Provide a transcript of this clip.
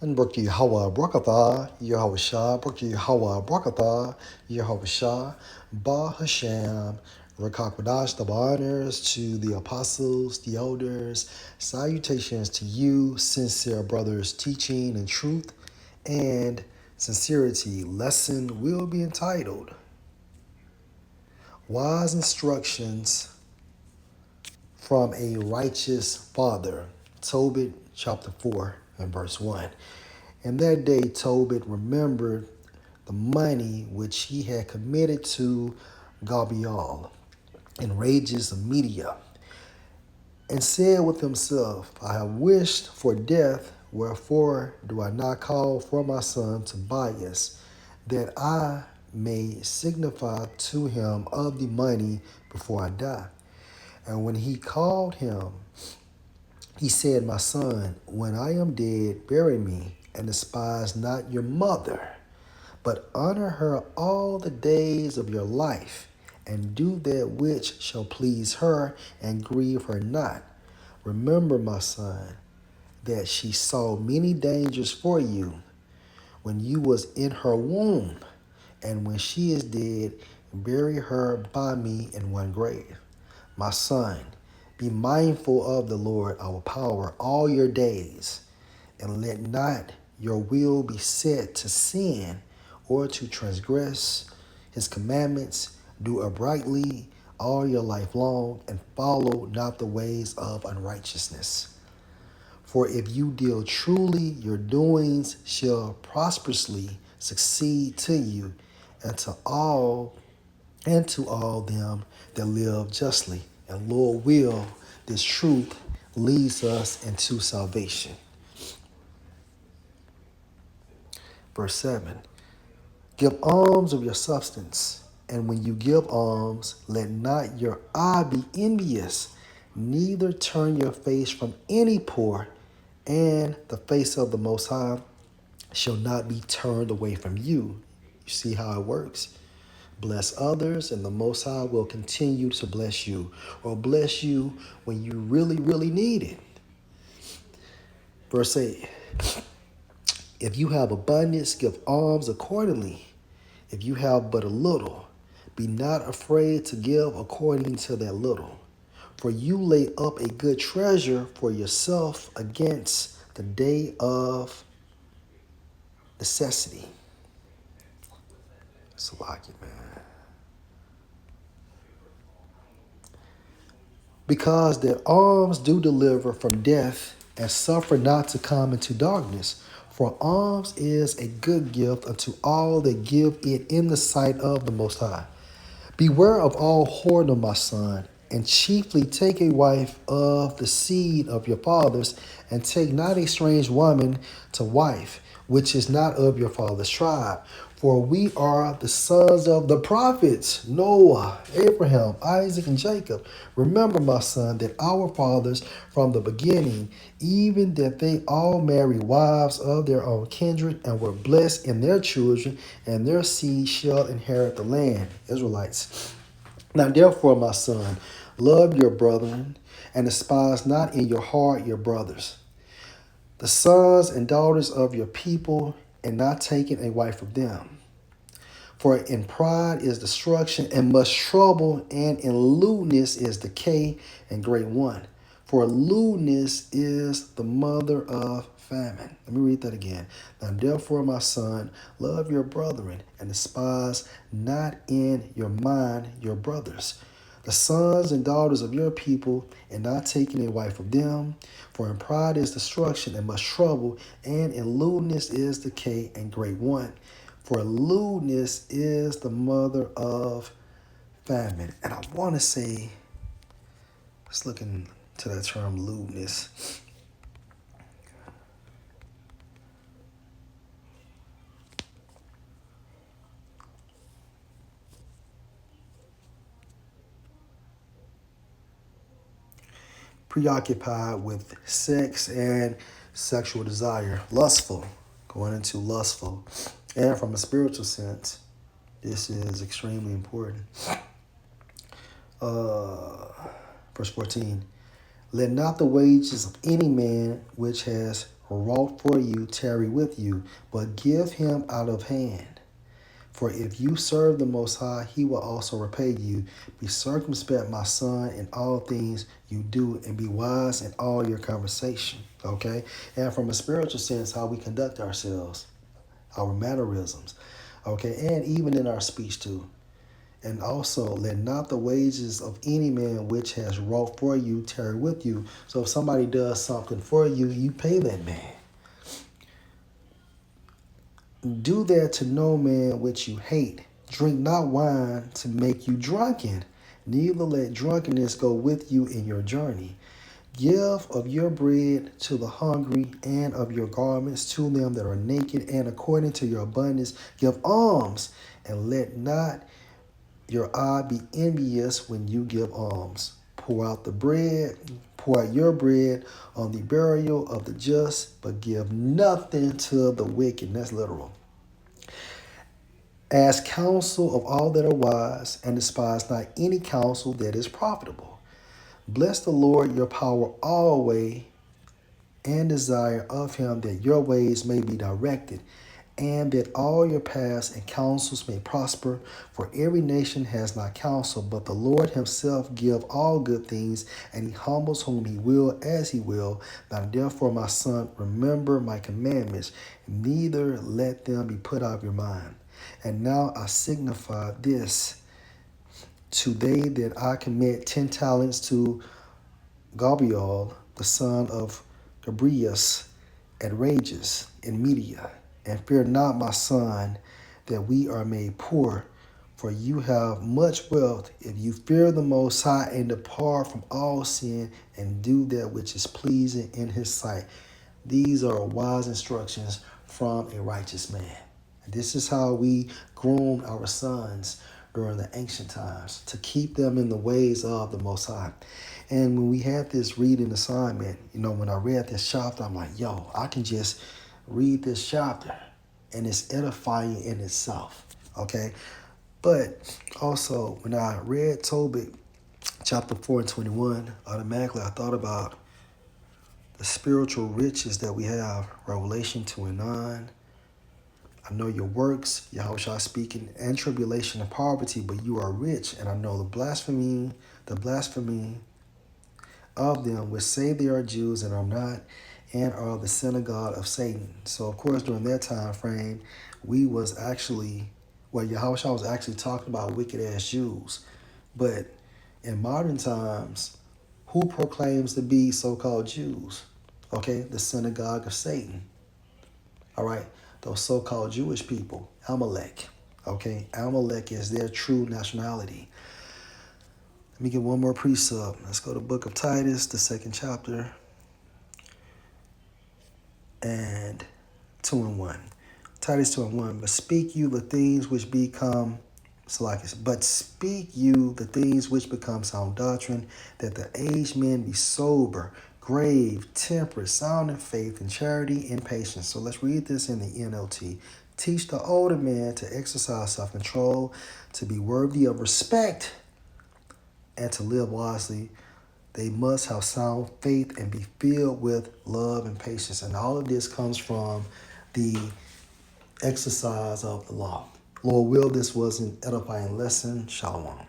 And Brookie Hawa Brakatha, Yahweh Brookie Hawa Brakatha, Yahweh Ba Hashem, Rakakwadash, the honors to the apostles, the elders, salutations to you, sincere brothers, teaching and truth and sincerity. Lesson will be entitled Wise Instructions from a Righteous Father. Tobit chapter 4 and verse 1. And that day Tobit remembered the money which he had committed to Gabial in rages of Media, and said with himself, I have wished for death, wherefore do I not call for my son Tobias, that I may signify to him of the money before I die. And when he called him, he said, My son, when I am dead, bury me, and despise not your mother, but honor her all the days of your life, and do that which shall please her, and grieve her not. Remember, my son, that she saw many dangers for you when you was in her womb, and when she is dead, bury her by me in one grave. My son, be mindful of the Lord our power all your days, and let not your will be set to sin or to transgress his commandments. Do uprightly all your life long, and follow not the ways of unrighteousness. For if you deal truly, your doings shall prosperously succeed to you, and to all them that live justly. And Lord will this truth leads us into salvation. Verse 7. Give alms of your substance, and when you give alms, let not your eye be envious, neither turn your face from any poor, and the face of the Most High shall not be turned away from you. You see how it works? Bless others, and the Most High will continue to bless you, or bless you when you really, really need it. Verse 8. If you have abundance, give alms accordingly. If you have but a little, be not afraid to give according to that little. For you lay up a good treasure for yourself against the day of necessity. Salaki, man. Because that alms do deliver from death, and suffer not to come into darkness. For alms is a good gift unto all that give it in the sight of the Most High. Beware of all whoredom, my son, and chiefly take a wife of the seed of your fathers, and take not a strange woman to wife, which is not of your father's tribe. For we are the sons of the prophets, Noah, Abraham, Isaac, and Jacob. Remember, my son, that our fathers from the beginning, even that they all married wives of their own kindred, and were blessed in their children, and their seed shall inherit the land. Israelites. Now therefore, my son, love your brethren, and despise not in your heart your brothers, the sons and daughters of your people, and not taking a wife of them. For in pride is destruction, and much trouble, and in lewdness is decay and great want. For lewdness is the mother of famine. Let me read that again. Now therefore, my son, love your brethren, and despise not in your mind your brothers, the sons and daughters of your people, and not taking a wife of them. For in pride is destruction, and much trouble, and in lewdness is decay and great want. For lewdness is the mother of famine. And I want to say, let's look into that term lewdness. Preoccupied with sex and sexual desire. Lustful, going into lustful. And from a spiritual sense, this is extremely important. Verse 14. Let not the wages of any man which has wrought for you tarry with you, but give him out of hand. For if you serve the Most High, he will also repay you. Be circumspect, my son, in all things you do, and be wise in all your conversation. Okay? And from a spiritual sense, how we conduct ourselves, our mannerisms. Okay? And even in our speech too. And also, let not the wages of any man which has wrought for you tarry with you. So if somebody does something for you, you pay that man. Do that to no man which you hate. Drink not wine to make you drunken, neither let drunkenness go with you in your journey. Give of your bread to the hungry, and of your garments to them that are naked, and according to your abundance give alms, and let not your eye be envious when you give alms. Pour out your bread on the burial of the just, but give nothing to the wicked. That's literal. Ask counsel of all that are wise, and despise not any counsel that is profitable. Bless the Lord your power always, and desire of him that your ways may be directed, and that all your paths and counsels may prosper. For every nation has not counsel, but the Lord himself give all good things, and he humbles whom he will as he will. Now therefore, my son, remember my commandments, neither let them be put out of your mind. And now I signify this to they that I commit 10 talents to Gabriel, the son of Gabrias, at Rages in Media. And fear not, my son, that we are made poor, for you have much wealth. If you fear the Most High and depart from all sin and do that which is pleasing in his sight. These are wise instructions from a righteous man. This is how we groomed our sons during the ancient times, to keep them in the ways of the Most High. And when we had this reading assignment, when I read this chapter, I'm like, yo, I can just read this chapter and it's edifying in itself. Okay? But also, when I read Tobit chapter 4 and 21, automatically I thought about the spiritual riches that we have, Revelation 2 and 9. I know your works, Yahushua speaking, and tribulation and poverty, but you are rich. And I know the blasphemy of them which say they are Jews and are not, and are the synagogue of Satan. So, of course, during that time frame, Yahushua was actually talking about wicked-ass Jews. But in modern times, who proclaims to be so-called Jews? Okay, the synagogue of Satan. All right. Those so-called Jewish people, Amalek. Okay, Amalek is their true nationality. Let me get one more precept. Let's go to the book of Titus, the 2nd chapter, and 2 and 1. Titus 2 and 1. But speak you the things which become sound doctrine, that the aged men be sober, grave, temperate, sound in faith, and charity, and patience. So let's read this in the NLT. Teach the older men to exercise self-control, to be worthy of respect, and to live wisely. They must have sound faith and be filled with love and patience. And all of this comes from the exercise of the law. Lord will, this was an edifying lesson. Shalom.